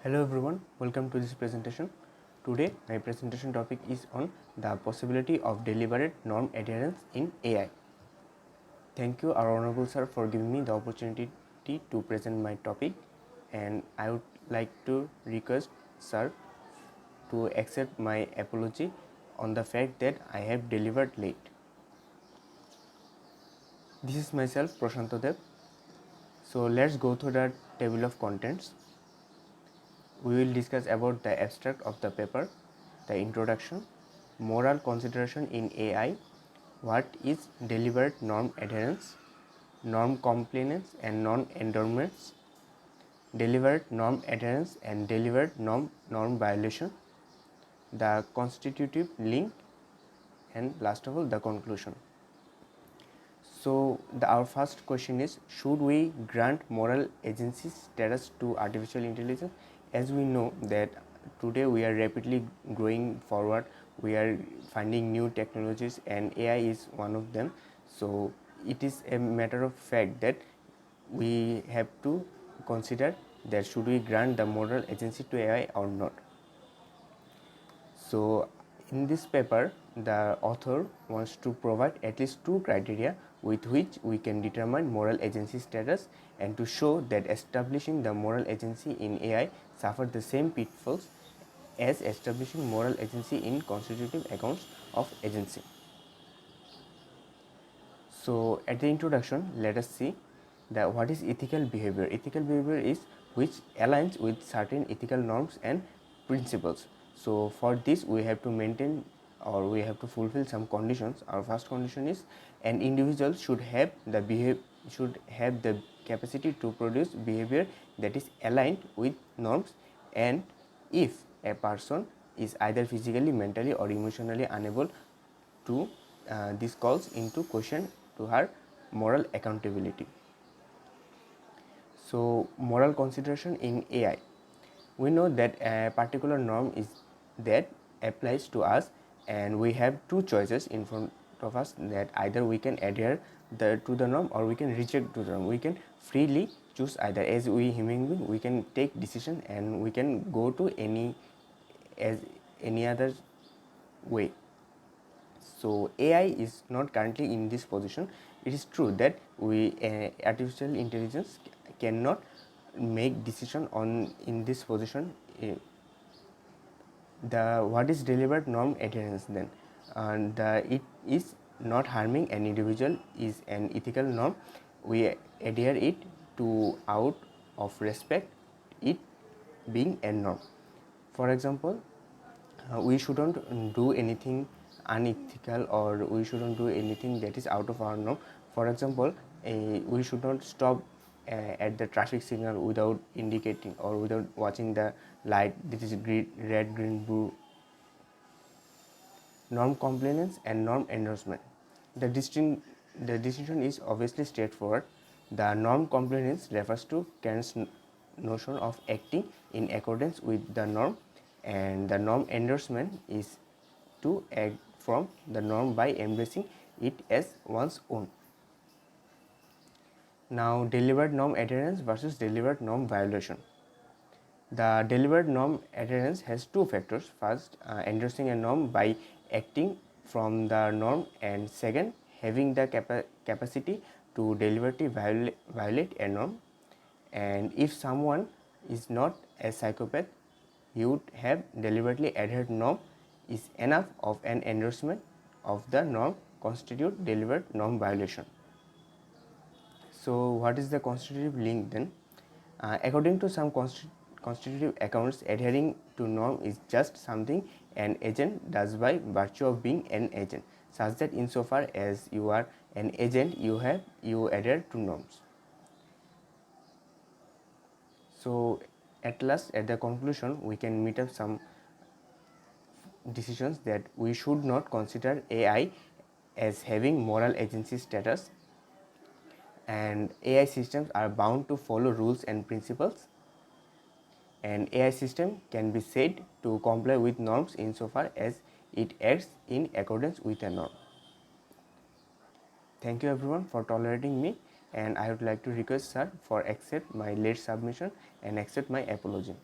Hello everyone, welcome to this presentation. Today my presentation topic is on the possibility of deliberate norm adherence in AI. Thank you our honorable sir for giving me the opportunity to present my topic, and I would like to request sir to accept my apology on the fact that I have delivered late. This is myself Prosanto Deb. So let's go through the table of contents. We will discuss about the abstract of the paper, the introduction, moral consideration in AI, what is deliberate norm adherence, norm compliance and non-endorsements, deliberate norm adherence and deliberate norm violation, the constitutive link, and last of all the conclusion. So our first question is, should we grant moral agency status to artificial intelligence? As we know that today we are rapidly growing forward, we are finding new technologies and AI is one of them. So it is a matter of fact that we have to consider that should we grant the moral agency to AI or not. So in this paper, the author wants to provide at least two criteria with which we can determine moral agency status, and to show that establishing the moral agency in AI suffered the same pitfalls as establishing moral agency in constitutive accounts of agency. So at the introduction, let us see that what is ethical behavior. Ethical behavior is which aligns with certain ethical norms and principles. So for this we have to maintain or we have to fulfill some conditions. Our first condition is an individual should have the capacity to produce behavior that is aligned with norms, and if a person is either physically, mentally or emotionally unable to, this calls into question to her moral accountability. So moral consideration in AI, we know that a particular norm is that applies to us, and we have two choices in front of us, that either we can adhere to the norm or we can reject to the norm. We can freely choose either. As we human being, we can take decision and we can go to any other way. So AI is not currently in this position. It is true that artificial intelligence cannot make decision on in this position. What is deliberate norm adherence then? And it is not harming an individual is an ethical norm. We adhere it to out of respect, it being a norm. For example, we shouldn't do anything unethical, or we shouldn't do anything that is out of our norm. For example, we should not stop at the traffic signal without indicating or without watching the light. This is green, red, green, blue. Norm compliance and norm endorsement. The decision is obviously straightforward. The norm compliance refers to Kant's notion of acting in accordance with the norm, and the norm endorsement is to act from the norm by embracing it as one's own. Now, deliberate norm adherence versus deliberate norm violation. The deliberate norm adherence has two factors. First, endorsing a norm by acting from the norm, and second, having the capacity to deliberately violate a norm. And if someone is not a psychopath, he would have deliberately adhered norm is enough of an endorsement of the norm constitute deliberate norm violation. So what is the constitutive link then? According to some constitutive accounts, adhering to norm is just something an agent does by virtue of being an agent, such that insofar as you are an agent, you adhere to norms. So at last, at the conclusion, we can meet up some decisions that we should not consider AI as having moral agency status, and AI systems are bound to follow rules and principles, and AI system can be said to comply with norms insofar as it acts in accordance with a norm. Thank you everyone for tolerating me, and I would like to request sir for accept my late submission and accept my apology.